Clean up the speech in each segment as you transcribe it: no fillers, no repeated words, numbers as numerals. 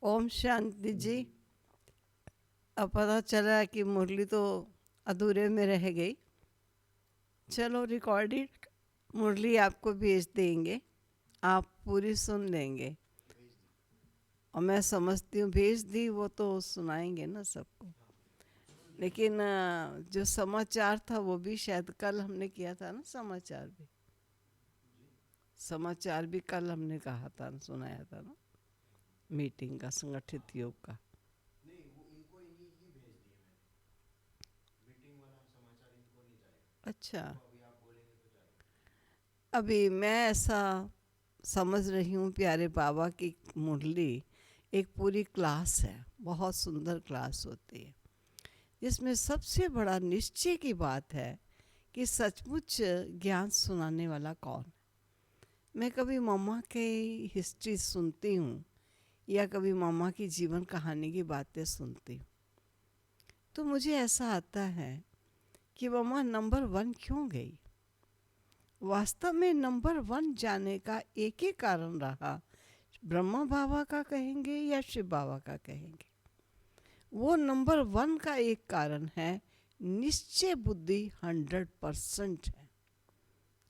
ओम शांति जी। अब पता चला कि मुरली तो अधूरे में रह गई। चलो रिकॉर्डेड मुरली आपको भेज देंगे, आप पूरी सुन लेंगे। और मैं समझती हूँ भेज दी, वो तो सुनाएंगे ना सबको। लेकिन जो समाचार था वो भी शायद कल हमने किया था ना। समाचार भी कल हमने कहा था, सुनाया था ना, मीटिंग का, संगठित योग का। नहीं, वो इनको इन्हीं की भेज दिए मैंने। मीटिंग वाला समाचार इनको नहीं जाएगा। अच्छा, इनको अभी आप बोलेंगे तो जाएगा। अभी मैं ऐसा समझ रही हूँ प्यारे बाबा की मुरली एक पूरी क्लास है, बहुत सुंदर क्लास होती है, जिसमें सबसे बड़ा निश्चय की बात है कि सचमुच ज्ञान सुनाने वाला कौन। मैं कभी मम्मा की हिस्ट्री सुनती हूँ या कभी मम्मा की जीवन कहानी की बातें सुनती हूँ, तो मुझे ऐसा आता है कि मम्मा नंबर 1 क्यों गई। वास्तव में नंबर 1 जाने का एक ही कारण रहा, ब्रह्मा बाबा का कहेंगे या शिव बाबा का कहेंगे। वो नंबर 1 का एक कारण है निश्चय बुद्धि 100% है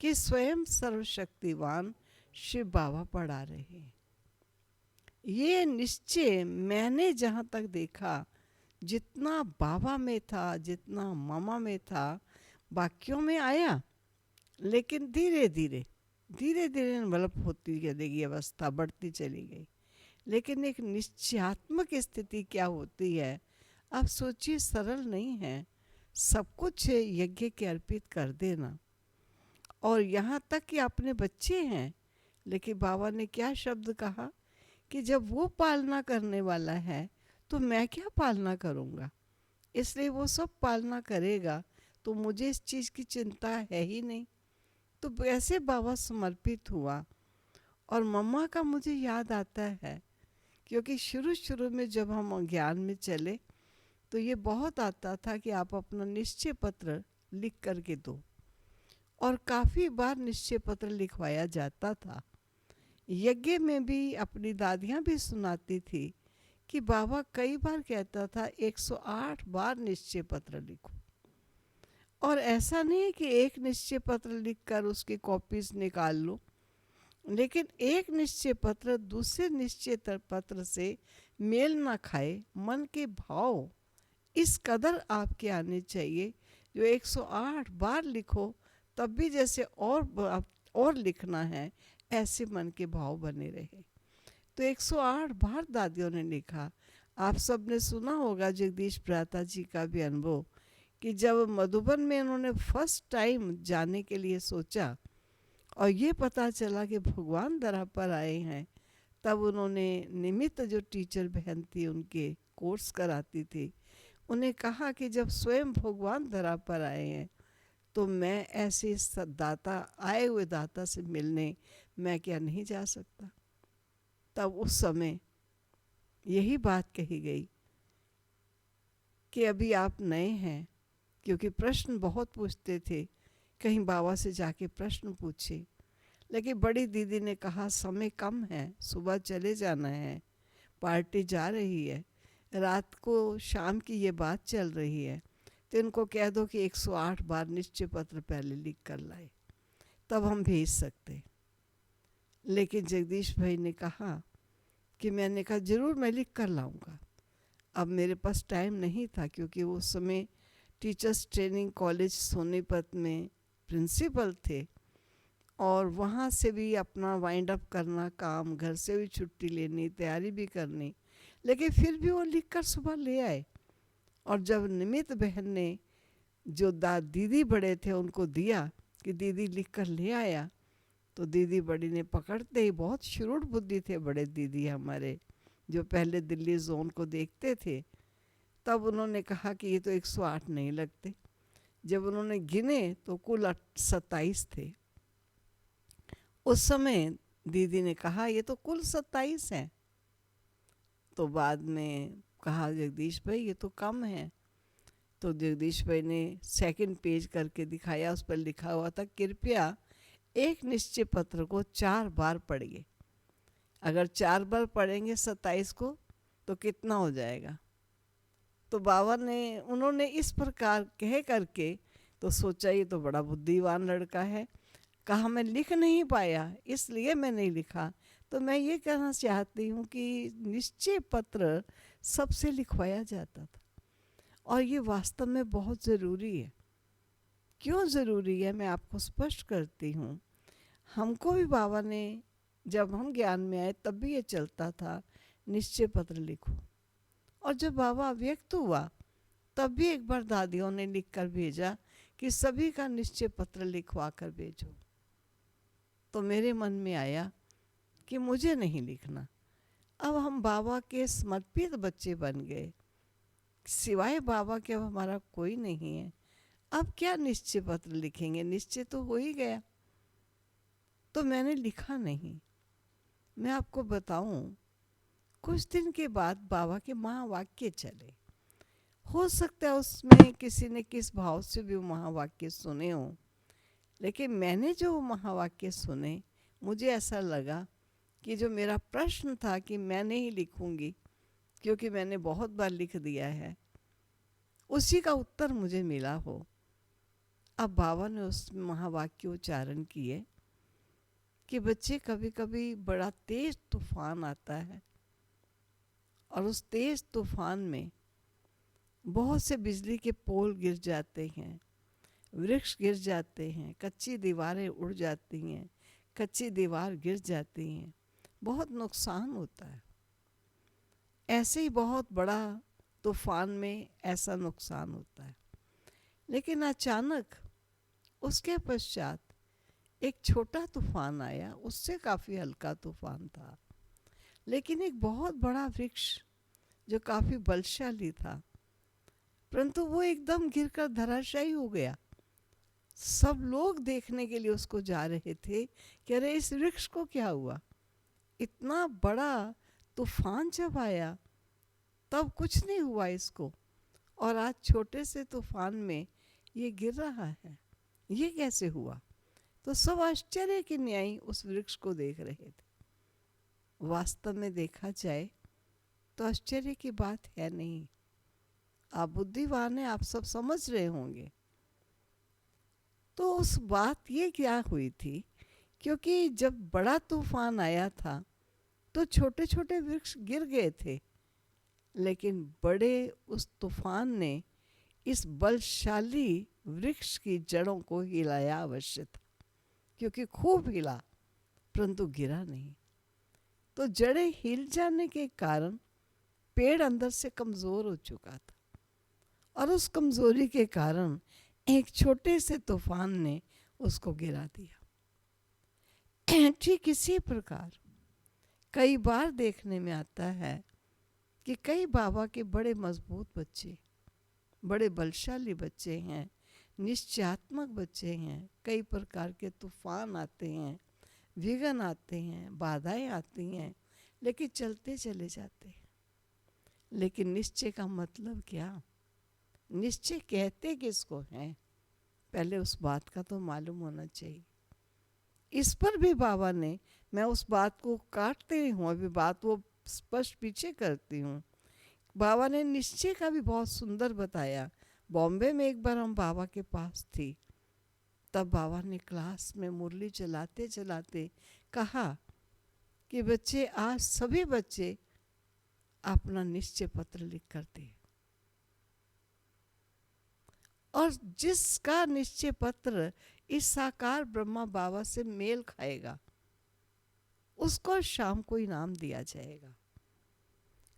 कि स्वयं सर्वशक्तिवान शिव बाबा पढ़ा रहे हैं। ये निश्चय मैंने जहाँ तक देखा, जितना बाबा में था, जितना मामा में था, बाकियों में आया, लेकिन धीरे धीरे डेवलप होती चलेगी, अवस्था बढ़ती चली गई। लेकिन एक निश्चयात्मक स्थिति क्या होती है, आप सोचिए, सरल नहीं है। सब कुछ यज्ञ के अर्पित कर देना, और यहाँ तक कि अपने बच्चे हैं, लेकिन बाबा ने क्या शब्द कहा कि जब वो पालना करने वाला है तो मैं क्या पालना करूँगा। इसलिए वो सब पालना करेगा, तो मुझे इस चीज़ की चिंता है ही नहीं। तो ऐसे बाबा समर्पित हुआ। और मम्मा का मुझे याद आता है, क्योंकि शुरू शुरू में जब हम ज्ञान में चले तो ये बहुत आता था कि आप अपना निश्चय पत्र लिख करके दो, और काफ़ी बार निश्चय पत्र लिखवाया जाता था। यज्ञ में भी अपनी दादियाँ भी सुनाती थी कि बाबा कई बार कहता था 108 बार निश्चय पत्र लिखो। और ऐसा नहीं कि एक निश्चय पत्र लिखकर उसकी कॉपीज निकाल लो, लेकिन एक निश्चय पत्र दूसरे निश्चय पत्र से मेल ना खाए, मन के भाव इस कदर आपके आने चाहिए जो 108 बार लिखो तब भी जैसे और लिखना है, ऐसे मन के भाव बने रहे। तो 108 बार दादियों ने लिखा। आप सब ने सुना होगा जगदीश भ्राता जी का भी अनुभव कि जब मधुबन में उन्होंने फर्स्ट टाइम जाने के लिए सोचा और ये पता चला कि भगवान धरा पर आए हैं, तब उन्होंने निमित्त जो टीचर बहन थी, उनके कोर्स कराती थी, उन्हें कहा कि जब स्वयं भगवान धरा पर आए हैं तो मैं ऐसे दाता, आए हुए दाता से मिलने मैं क्या नहीं जा सकता। तब उस समय यही बात कही गई कि अभी आप नए हैं, क्योंकि प्रश्न बहुत पूछते थे, कहीं बाबा से जाके प्रश्न पूछे। लेकिन बड़ी दीदी ने कहा समय कम है, सुबह चले जाना है, पार्टी जा रही है, रात को शाम की ये बात चल रही है, तो इनको कह दो कि 108 बार निश्चय पत्र पहले लिख कर लाए, तब हम भेज सकते। लेकिन जगदीश भाई ने कहा कि मैंने कहा ज़रूर मैं लिख कर लाऊंगा। अब मेरे पास टाइम नहीं था, क्योंकि वो समय टीचर्स ट्रेनिंग कॉलेज सोनीपत में प्रिंसिपल थे, और वहाँ से भी अपना वाइंड अप करना काम, घर से भी छुट्टी लेनी, तैयारी भी करनी। लेकिन फिर भी वो लिख कर सुबह ले आए। और जब निमित बहन ने जो दीदी बड़े थे उनको दिया कि दीदी लिख कर ले आया, तो दीदी बड़ी ने पकड़ते ही, बहुत शुरूढ़ बुद्धि थे बड़े दीदी हमारे, जो पहले दिल्ली जोन को देखते थे, तब उन्होंने कहा कि ये तो 108 नहीं लगते। जब उन्होंने गिने तो कुल 27 थे। उस समय दीदी ने कहा ये तो कुल 27 हैं। तो बाद में कहा जगदीश भाई ये तो कम है। तो जगदीश भाई ने सेकंड पेज करके दिखाया, उस पर लिखा हुआ था कृपया एक निश्चय पत्र को 4 बार पढ़िए। अगर 4 बार पढ़ेंगे 27 को, तो कितना हो जाएगा। तो बाबा ने उन्होंने इस प्रकार कह करके तो सोचा ये तो बड़ा बुद्धिमान लड़का है। कहा मैं लिख नहीं पाया इसलिए मैं नहीं लिखा। तो मैं ये कहना चाहती हूँ कि निश्चय पत्र सबसे लिखवाया जाता था और ये वास्तव में बहुत ज़रूरी है। क्यों ज़रूरी है मैं आपको स्पष्ट करती हूँ। हमको भी बाबा ने जब हम ज्ञान में आए तब भी ये चलता था निश्चय पत्र लिखो। और जब बाबा व्यक्त हुआ तब भी एक बार दादियों ने लिख कर भेजा कि सभी का निश्चय पत्र लिखवा कर भेजो। तो मेरे मन में आया कि मुझे नहीं लिखना। अब हम बाबा के समर्पित बच्चे बन गए, सिवाय बाबा के अब हमारा कोई नहीं है। अब क्या निश्चय पत्र लिखेंगे, निश्चय तो हो ही गया। तो मैंने लिखा नहीं। मैं आपको बताऊं, कुछ दिन के बाद बाबा के महावाक्य चले। हो सकता है उसमें किसी ने किस भाव से भी वो महावाक्य सुने हो, लेकिन मैंने जो महावाक्य सुने मुझे ऐसा लगा कि जो मेरा प्रश्न था कि मैं नहीं लिखूंगी क्योंकि मैंने बहुत बार लिख दिया है, उसी का उत्तर मुझे मिला हो। अब बाबा ने उस महावाक्य उच्चारण किए कि बच्चे कभी कभी बड़ा तेज तूफान आता है और उस तेज तूफान में बहुत से बिजली के पोल गिर जाते हैं, वृक्ष गिर जाते हैं, कच्ची दीवारें उड़ जाती हैं, कच्ची दीवार गिर जाती हैं, बहुत नुकसान होता है। ऐसे ही बहुत बड़ा तूफान में ऐसा नुकसान होता है। लेकिन अचानक उसके पश्चात एक छोटा तूफान आया, उससे काफ़ी हल्का तूफान था, लेकिन एक बहुत बड़ा वृक्ष जो काफ़ी बलशाली था, परंतु वो एकदम गिरकर धराशायी हो गया। सब लोग देखने के लिए उसको जा रहे थे कि अरे इस वृक्ष को क्या हुआ। इतना बड़ा तूफान जब आया तब कुछ नहीं हुआ इसको, और आज छोटे से तूफान में ये गिर रहा है, ये कैसे हुआ। तो सब आश्चर्य के न्याय उस वृक्ष को देख रहे थे। वास्तव में देखा जाए तो आश्चर्य की बात है नहीं। आप बुद्धिमान हैं, आप सब समझ रहे होंगे। तो उस बात ये क्या हुई थी, क्योंकि जब बड़ा तूफान आया था तो छोटे छोटे वृक्ष गिर गए थे, लेकिन बड़े उस तूफान ने इस बलशाली वृक्ष की जड़ों को हिलाया अवश्य था, क्योंकि खूब हिला परंतु गिरा नहीं। तो जड़ें हिल जाने के कारण पेड़ अंदर से कमज़ोर हो चुका था, और उस कमज़ोरी के कारण एक छोटे से तूफान ने उसको गिरा दिया। ठीक इसी प्रकार कई बार देखने में आता है कि कई बाबा के बड़े मजबूत बच्चे, बड़े बलशाली बच्चे हैं, निश्चयात्मक बच्चे हैं, कई प्रकार के तूफान आते हैं, विघ्न आते हैं, बाधाएं आती हैं, लेकिन चलते चले जाते हैं। लेकिन निश्चय का मतलब क्या, निश्चय कहते किसको हैं, पहले उस बात का तो मालूम होना चाहिए। इस पर भी बाबा ने, मैं उस बात को काटते नहीं हूँ, अभी बात वो स्पष्ट पीछे करती हूँ। बाबा ने निश्चय का भी बहुत सुंदर बताया। बॉम्बे में एक बार हम बाबा के पास थी, तब बाबा ने क्लास में मुरली चलाते चलाते कहा कि बच्चे, आज सभी बच्चे अपना निश्चय पत्र लिख कर दें, और जिसका निश्चय पत्र इस साकार ब्रह्मा बाबा से मेल खाएगा उसको शाम को इनाम दिया जाएगा।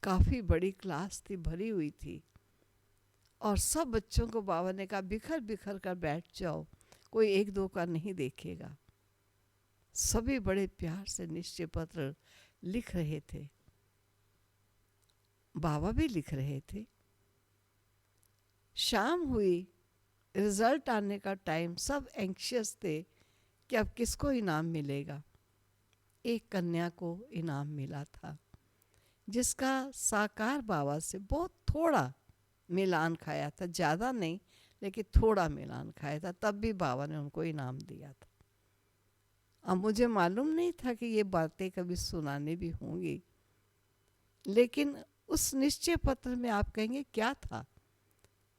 काफ़ी बड़ी क्लास थी, भरी हुई थी, और सब बच्चों को बाबा ने कहा बिखर बिखर कर बैठ जाओ, कोई एक दो का नहीं देखेगा। सभी बड़े प्यार से निश्चय पत्र लिख रहे थे, बाबा भी लिख रहे थे। शाम हुई, रिजल्ट आने का टाइम, सब एंक्शियस थे कि अब किसको इनाम मिलेगा। एक कन्या को इनाम मिला था, जिसका साकार बाबा से बहुत थोड़ा मिलान खाया था, ज़्यादा नहीं लेकिन थोड़ा मिलान खाया था, तब भी बाबा ने उनको इनाम दिया था। अब मुझे मालूम नहीं था कि ये बातें कभी सुनाने भी होंगी, लेकिन उस निश्चय पत्र में आप कहेंगे क्या था?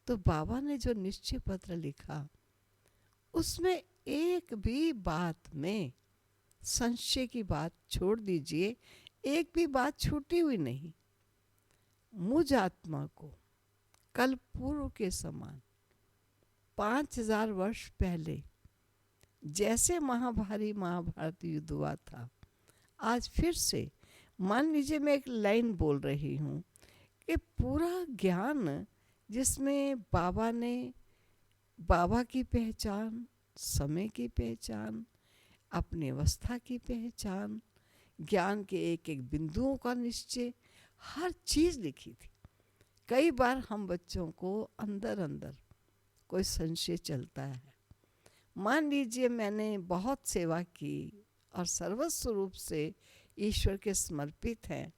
तो बाबा ने जो निश्चय पत्र लिखा उसमें एक भी बात में संशय की बात छोड़ दीजिए, एक भी बात छूटी हुई नहीं। मुझ आत्मा को कल पूर्व के समान 5000 वर्ष पहले जैसे महाभारी महाभारत युद्ध हुआ था, आज फिर से मान लीजिए मैं एक लाइन बोल रही हूँ कि पूरा ज्ञान जिसमें बाबा की पहचान, समय की पहचान, अपनी अवस्था की पहचान, ज्ञान के एक एक बिंदुओं का निश्चय, हर चीज़ लिखी थी। कई बार हम बच्चों को अंदर अंदर कोई संशय चलता है। मान लीजिए मैंने बहुत सेवा की और सर्वस्व रूप से ईश्वर के समर्पित हैं,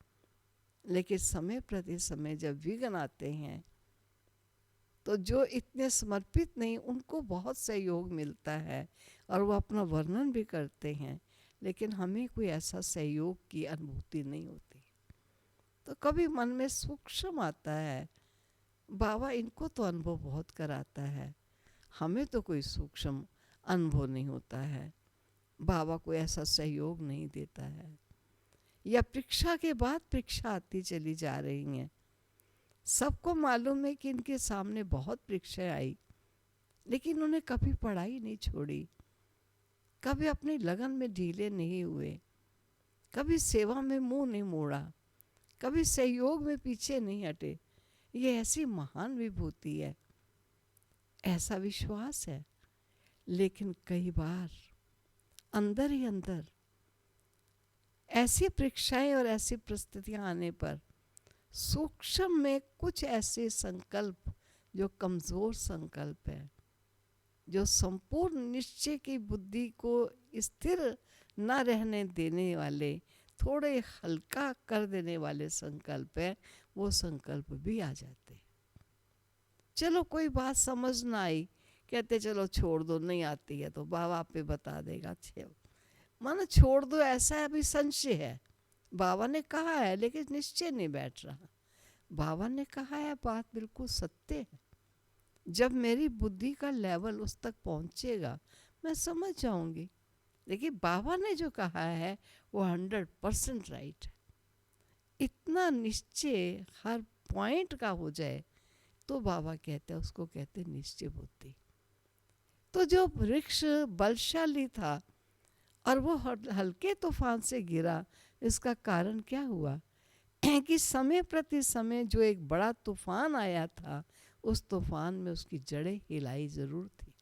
लेकिन समय प्रति समय जब विघ्न आते हैं तो जो इतने समर्पित नहीं उनको बहुत सहयोग मिलता है और वो अपना वर्णन भी करते हैं, लेकिन हमें कोई ऐसा सहयोग की अनुभूति नहीं होती। तो कभी मन में सूक्ष्म आता है, बाबा इनको तो अनुभव बहुत कराता है, हमें तो कोई सूक्ष्म अनुभव नहीं होता है, बाबा कोई ऐसा सहयोग नहीं देता है। या परीक्षा के बाद परीक्षा आती चली जा रही हैं, सबको मालूम है कि इनके सामने बहुत परीक्षाएं आई, लेकिन उन्होंने कभी पढ़ाई नहीं छोड़ी, कभी अपनी लगन में ढीले नहीं हुए, कभी सेवा में मुंह नहीं मोड़ा, कभी सहयोग में पीछे नहीं हटे। ये ऐसी महान विभूति है, ऐसा विश्वास है। लेकिन कई बार अंदर ही अंदर ऐसी परीक्षाएं और ऐसी परिस्थितियां आने पर सूक्ष्म में कुछ ऐसे संकल्प जो कमज़ोर संकल्प है, जो संपूर्ण निश्चय की बुद्धि को स्थिर न रहने देने वाले, थोड़े हल्का कर देने वाले संकल्प है, वो संकल्प भी आ जाते हैं। चलो कोई बात समझ ना आई, कहते चलो छोड़ दो, नहीं आती है तो बाबा पे बता देगा। मानो छोड़ दो, ऐसा अभी संशय है, बाबा ने कहा है लेकिन निश्चय नहीं बैठ रहा। बाबा ने कहा है, बात बिल्कुल सत्य है। जब मेरी बुद्धि का लेवल उस तक पहुंचेगा मैं समझ जाऊंगी, लेकिन बाबा ने जो कहा है वो 100% राइट है। इतना निश्चय हर पॉइंट का हो जाए तो बाबा कहते हैं, उसको कहते हैं निश्चय बुद्धि। तो जो वृक्ष बलशाली था और वो हल्के तूफान से गिरा, इसका कारण क्या हुआ कि समय प्रति समय जो एक बड़ा तूफान आया था, उस तूफान में उसकी जड़ें हिलाई जरूर थी,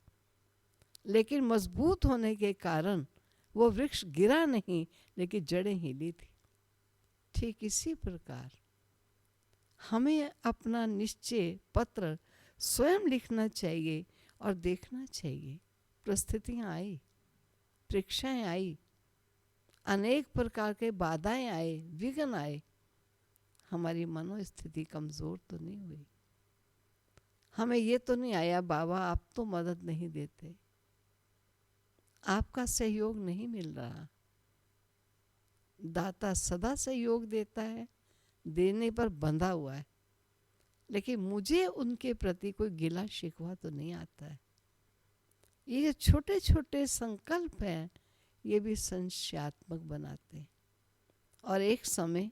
लेकिन मजबूत होने के कारण वो वृक्ष गिरा नहीं, लेकिन जड़ें हिली थी। ठीक इसी प्रकार हमें अपना निश्चय पत्र स्वयं लिखना चाहिए और देखना चाहिए। परिस्थितियाँ आई, परीक्षाएं आई, अनेक प्रकार के बाधाएं आए, विघ्न आए, हमारी मनोस्थिति कमज़ोर तो नहीं हुई। हमें ये तो नहीं आया बाबा आप तो मदद नहीं देते, आपका सहयोग नहीं मिल रहा। दाता सदा सहयोग देता है, देने पर बंधा हुआ है, लेकिन मुझे उनके प्रति कोई गिला शिकवा तो नहीं आता है। ये छोटे छोटे संकल्प हैं, ये भी संशयात्मक बनाते हैं और एक समय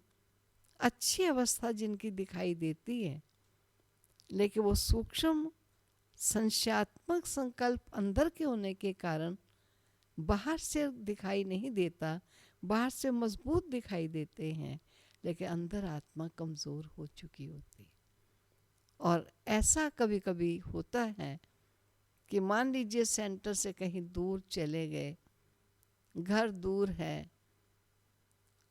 अच्छी अवस्था जिनकी दिखाई देती है, लेकिन वो सूक्ष्म संशयात्मक संकल्प अंदर के होने के कारण बाहर से दिखाई नहीं देता, बाहर से मजबूत दिखाई देते हैं, लेकिन अंदर आत्मा कमज़ोर हो चुकी होती। और ऐसा कभी कभी होता है कि मान लीजिए सेंटर से कहीं दूर चले गए, घर दूर है,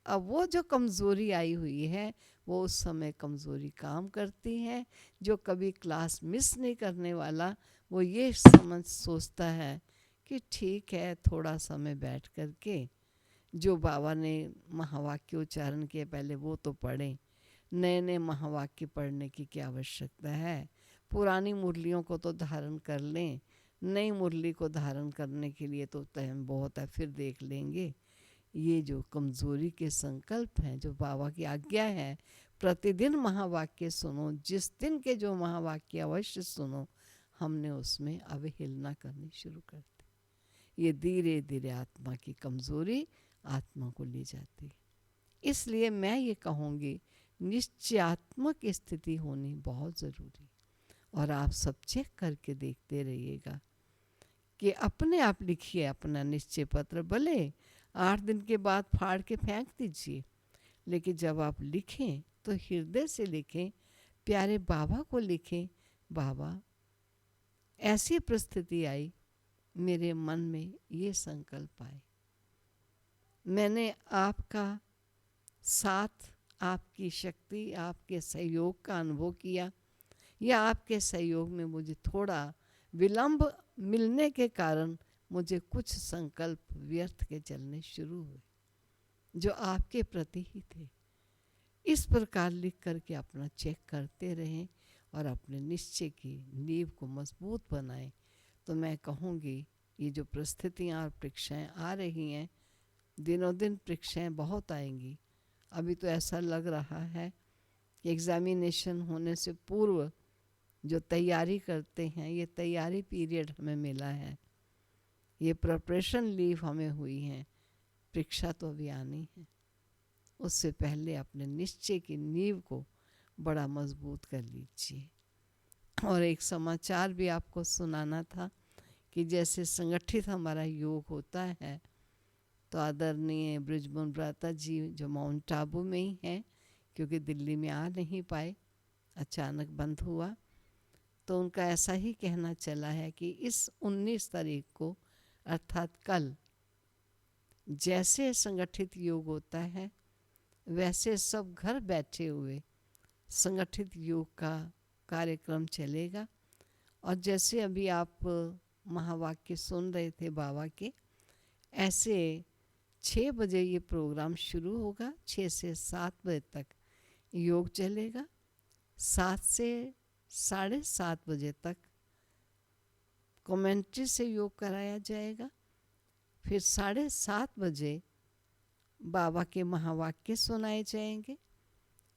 अब वो जो कमज़ोरी आई हुई है वो उस समय कमज़ोरी काम करती है। जो कभी क्लास मिस नहीं करने वाला, वो ये सोचता है कि ठीक है थोड़ा समय बैठ कर के जो बाबा ने महावाक्य उच्चारण किए पहले वो तो पढ़ें, नए नए महावाक्य पढ़ने की क्या आवश्यकता है, पुरानी मुरलियों को तो धारण कर लें, नई मुरली को धारण करने के लिए तो टाइम बहुत है, फिर देख लेंगे। ये जो कमज़ोरी के संकल्प हैं, जो बाबा की आज्ञा है, प्रतिदिन महावाक्य सुनो, जिस दिन के जो महावाक्य अवश्य सुनो, हमने उसमें अवहेलना करनी शुरू कर दी। ये धीरे धीरे आत्मा की कमज़ोरी आत्मा को ले जाती है। इसलिए मैं ये कहूँगी, निश्चयात्मक स्थिति होनी बहुत ज़रूरी। और आप सब चेक करके देखते रहिएगा कि अपने आप लिखिए अपना निश्चय पत्र, भले 8 दिन के बाद फाड़ के फेंक दीजिए, लेकिन जब आप लिखें तो हृदय से लिखें, प्यारे बाबा को लिखें, बाबा ऐसी परिस्थिति आई, मेरे मन में ये संकल्प आए, मैंने आपका साथ, आपकी शक्ति, आपके सहयोग का अनुभव किया, या आपके सहयोग में मुझे थोड़ा विलंब मिलने के कारण मुझे कुछ संकल्प व्यर्थ के चलने शुरू हुए जो आपके प्रति ही थे। इस प्रकार लिख करके अपना चेक करते रहें और अपने निश्चय की नींव को मजबूत बनाएं। तो मैं कहूँगी, ये जो परिस्थितियाँ और परीक्षाएँ आ रही हैं, दिनों दिन परीक्षाएँ बहुत आएंगी। अभी तो ऐसा लग रहा है कि एग्ज़ामिनेशन होने से पूर्व जो तैयारी करते हैं, ये तैयारी पीरियड हमें मिला है, ये प्रिपरेशन लीव हमें हुई है, परीक्षा तो अभी आनी है। उससे पहले अपने निश्चय की नींव को बड़ा मजबूत कर लीजिए। और एक समाचार भी आपको सुनाना था कि जैसे संगठित हमारा योग होता है, तो आदरणीय ब्रिजमोहन भ्राता जी जो माउंट आबू में ही हैं, क्योंकि दिल्ली में आ नहीं पाए, अचानक बंद हुआ, तो उनका ऐसा ही कहना चला है कि इस 19 तारीख को अर्थात कल जैसे संगठित योग होता है, वैसे सब घर बैठे हुए संगठित योग का कार्यक्रम चलेगा। और जैसे अभी आप महावाक्य सुन रहे थे बाबा के, ऐसे 6 बजे ये प्रोग्राम शुरू होगा, 6 से 7 बजे तक योग चलेगा, 7 से 7:30 बजे तक कमेंट्री से योग कराया जाएगा। फिर 7:30 बजे बाबा के महावाक्य सुनाए जाएंगे।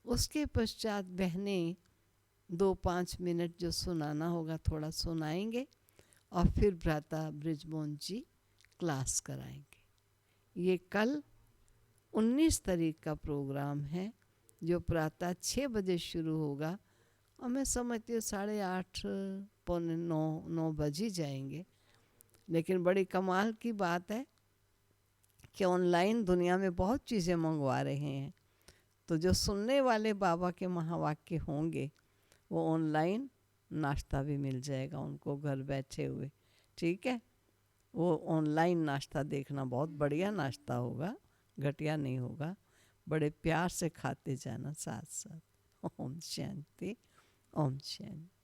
उसके पश्चात बहनें 2-5 मिनट जो सुनाना होगा थोड़ा सुनाएंगे, और फिर भ्राता ब्रिजमोहन जी क्लास कराएंगे। ये कल 19 तारीख का प्रोग्राम है, जो प्रातः 6 बजे शुरू होगा, और मैं समझती हूँ 8:30 पौने 9 बज ही जाएंगे। लेकिन बड़ी कमाल की बात है कि ऑनलाइन दुनिया में बहुत चीज़ें मंगवा रहे हैं, तो जो सुनने वाले बाबा के महावाक्य होंगे, वो ऑनलाइन नाश्ता भी मिल जाएगा उनको घर बैठे हुए। ठीक है, वो ऑनलाइन नाश्ता देखना, बहुत बढ़िया नाश्ता होगा, घटिया नहीं होगा, बड़े प्यार से खाते जाना साथ साथ। ओम शांति, ओम शांति।